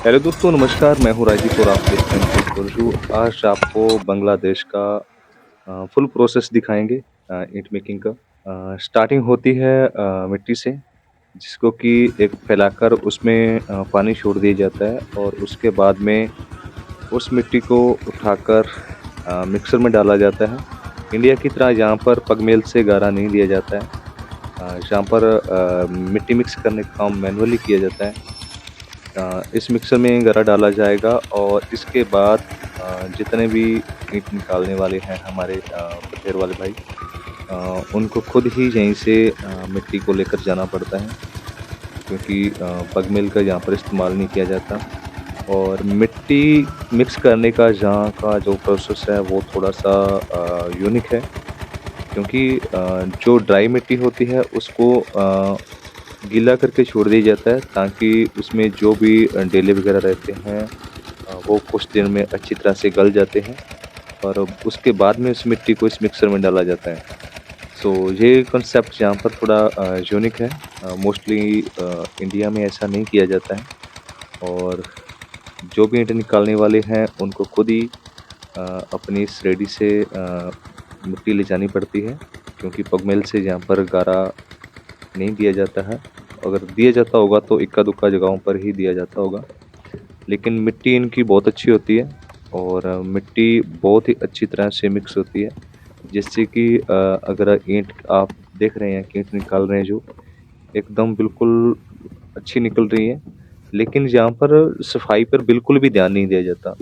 Hello दोस्तों, नमस्कार। मैं हूँ राजीव और आप देखते हैं फूड गुरु। आज आपको बांग्लादेश का फुल प्रोसेस दिखाएंगे ईंट मेकिंग का। स्टार्टिंग होती है मिट्टी से, जिसको कि एक फैलाकर उसमें पानी छोड़ दिया जाता है और उसके बाद में उस मिट्टी को उठाकर मिक्सर में डाला जाता है। इंडिया की तरह यहाँ पर पगमेल से गारा नहीं दिया जाता है। यहाँ पर मिट्टी मिक्स करने का काम मैनुअली किया जाता है। इस मिक्सर में गरा डाला जाएगा और इसके बाद जितने भी ईंट निकालने वाले हैं हमारे पथेर वाले भाई, उनको खुद ही यहीं से मिट्टी को लेकर जाना पड़ता है, क्योंकि पगमिल का यहाँ पर इस्तेमाल नहीं किया जाता। और मिट्टी मिक्स करने का यहाँ का जो प्रोसेस है वो थोड़ा सा यूनिक है, क्योंकि जो ड्राई मिट्टी होती है उसको गीला करके छोड़ दिया जाता है, ताकि उसमें जो भी डेले वगैरह रहते हैं वो कुछ दिन में अच्छी तरह से गल जाते हैं और उसके बाद में उस मिट्टी को इस मिक्सर में डाला जाता है। सो ये कॉन्सेप्ट यहाँ पर थोड़ा यूनिक है। मोस्टली इंडिया में ऐसा नहीं किया जाता है और जो भी ईंटें निकालने वाले हैं उनको खुद ही अपनी इस रेडी से मिट्टी ले जानी पड़ती है, क्योंकि पगमेल से यहाँ पर गारा नहीं दिया जाता है। अगर दिया जाता होगा तो इक्का दुक्का जगहों पर ही दिया जाता होगा, लेकिन मिट्टी इनकी बहुत अच्छी होती है और मिट्टी बहुत ही अच्छी तरह से मिक्स होती है, जिससे कि अगर ईंट आप देख रहे हैं कि ईंट निकाल रहे हैं जो एकदम बिल्कुल अच्छी निकल रही है, लेकिन यहाँ पर सफाई पर बिल्कुल भी ध्यान नहीं दिया जाता।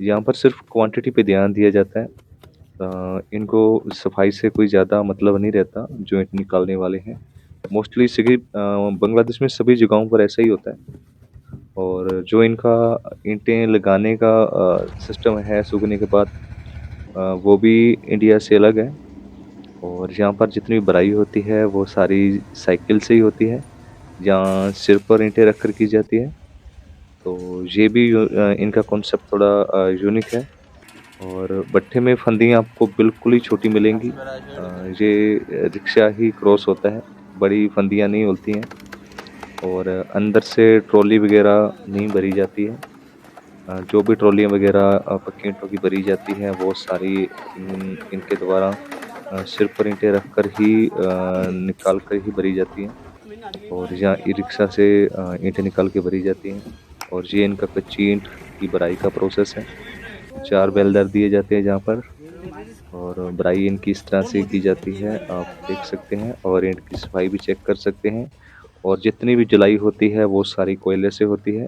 यहाँ पर सिर्फ क्वांटिटी पे ध्यान दिया जाता है। इनको सफाई से कोई ज़्यादा मतलब नहीं रहता जो ईंट निकालने वाले हैं। मोस्टली सभी बांग्लादेश में सभी जगहों पर ऐसा ही होता है। और जो इनका ईंटें लगाने का सिस्टम है सूखने के बाद, वो भी इंडिया से अलग है। और यहाँ पर जितनी भी भराई होती है वो सारी साइकिल से ही होती है, जहाँ सिर पर ईंटें रख कर की जाती है। तो ये भी इनका कॉन्सेप्ट थोड़ा यूनिक है। और भट्ठे में फंदियाँ आपको बिल्कुल ही छोटी मिलेंगी। ये रिक्शा ही क्रॉस होता है, बड़ी फंदियाँ नहीं होती हैं और अंदर से ट्रॉली वगैरह नहीं भरी जाती है। जो भी ट्रॉलियाँ वगैरह पक्की ईंटों की भरी जाती हैं वो सारी इनके द्वारा सिर पर ईंटें रख कर ही निकाल कर ही भरी जाती हैं। और यहाँ ई रिक्शा से ईंटें निकाल के भरी जाती हैं। और ये इनका कच्ची ईंट की भराई का प्रोसेस है। 4 बेलदार दिए जाते हैं जहाँ पर, और भराई इनकी इस तरह से की जाती है, आप देख सकते हैं। और ईंट की सफाई भी चेक कर सकते हैं। और जितनी भी जुलाई होती है वो सारी कोयले से होती है।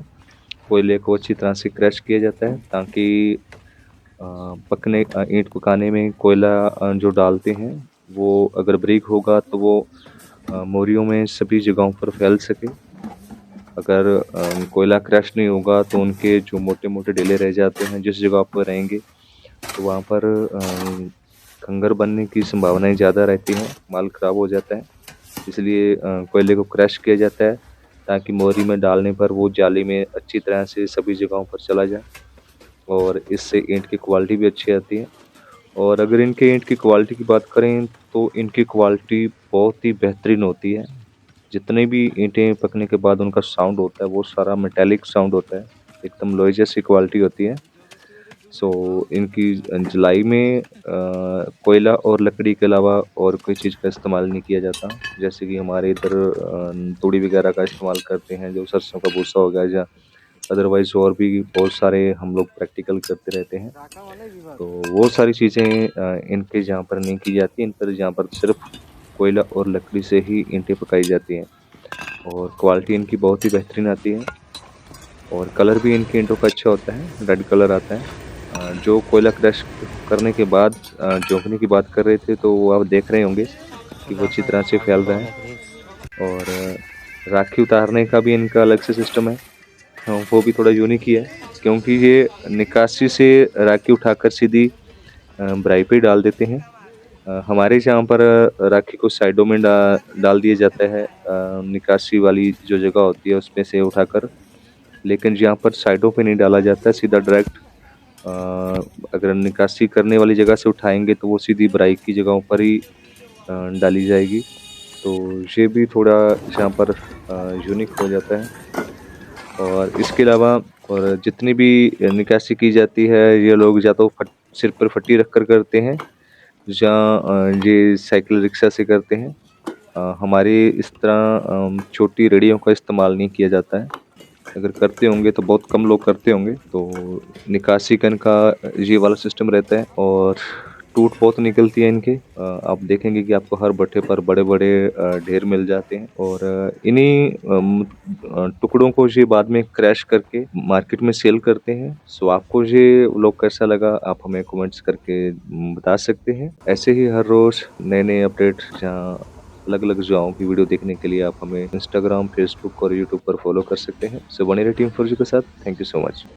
कोयले को अच्छी तरह से क्रश किया जाता है, ताकि ईंट पकाने में कोयला जो डालते हैं वो अगर बारीक होगा तो वो मोरियों में सभी जगहों पर फैल सके। अगर कोयला क्रश नहीं होगा तो उनके जो मोटे मोटे डेले रह जाते हैं जिस जगह पर रहेंगे, तो वहाँ पर खंगर बनने की संभावनाएं ज़्यादा रहती हैं, माल खराब हो जाता है। इसलिए कोयले को क्रश किया जाता है, ताकि मोरी में डालने पर वो जाली में अच्छी तरह से सभी जगहों पर चला जाए और इससे ईंट की क्वालिटी भी अच्छी आती है। और अगर इनके ईंट की क्वालिटी की बात करें तो इनकी क्वालिटी बहुत ही बेहतरीन होती है। जितने भी ईंटें पकने के बाद उनका साउंड होता है वो सारा मेटालिक साउंड होता है, एकदम लोहे जैसी क्वालिटी होती है। सो इनकी जुलाई में कोयला और लकड़ी के अलावा और कोई चीज़ का इस्तेमाल नहीं किया जाता। जैसे कि हमारे इधर तूड़ी वगैरह का इस्तेमाल करते हैं, जो सरसों का भूसा हो गया, या अदरवाइज़ और भी बहुत सारे हम लोग प्रैक्टिकल करते रहते हैं। तो वो सारी चीज़ें इनके यहाँ पर नहीं की जाती। इन पर यहाँ पर सिर्फ कोयला और लकड़ी से ही ईंटें पकाई जाती हैं और क्वालिटी इनकी बहुत ही बेहतरीन आती है। और कलर भी इनकी ईंटों का अच्छा होता है, रेड कलर आता है। जो कोयला क्रश करने के बाद जोखने की बात कर रहे थे, तो वो आप देख रहे होंगे कि वो अच्छी तरह से फैल रहा है। और राखी उतारने का भी इनका अलग से सिस्टम है। वो भी थोड़ा यूनिक ही है, क्योंकि ये निकासी से राखी उठाकर सीधी भराई पे डाल देते हैं। हमारे यहाँ पर राखी को साइडों में डाल दिया जाता है, निकासी वाली जो जगह होती है उसमें से उठाकर। लेकिन यहाँ पर साइडों पे नहीं डाला जाता है, सीधा डायरेक्ट अगर निकासी करने वाली जगह से उठाएंगे तो वो सीधी भराई की जगहों पर ही डाली जाएगी। तो ये भी थोड़ा यहाँ पर यूनिक हो जाता है। और इसके अलावा और जितनी भी निकासी की जाती है ये लोग या तो सिर पर फट्टी रखकर करते हैं या ये साइकिल रिक्शा से करते हैं। हमारे इस तरह छोटी रेहड़ियों का इस्तेमाल नहीं किया जाता है। अगर करते होंगे तो बहुत कम लोग करते होंगे, तो निकासी का इनका ये वाला सिस्टम रहता है और टूट बहुत निकलती है इनके। आप देखेंगे कि आपको हर भट्ठे पर बड़े-बड़े ढेर मिल जाते हैं और इन्हीं टुकड़ों को ये बाद में क्रैश करके मार्केट में सेल करते हैं। सो आपको ये व्लॉग कैसा लगा आप हमें कमेंट्स करके बता सकते हैं। ऐसे ही हर रोज़ नए-नए अपडेट या अलग-अलग जगहों की वीडियो देखने के लिए आप हमें इंस्टाग्राम, फेसबुक और यूट्यूब पर फॉलो कर सकते हैं। सो बने रहिए टीम फॉर यू के साथ। Thank you so much.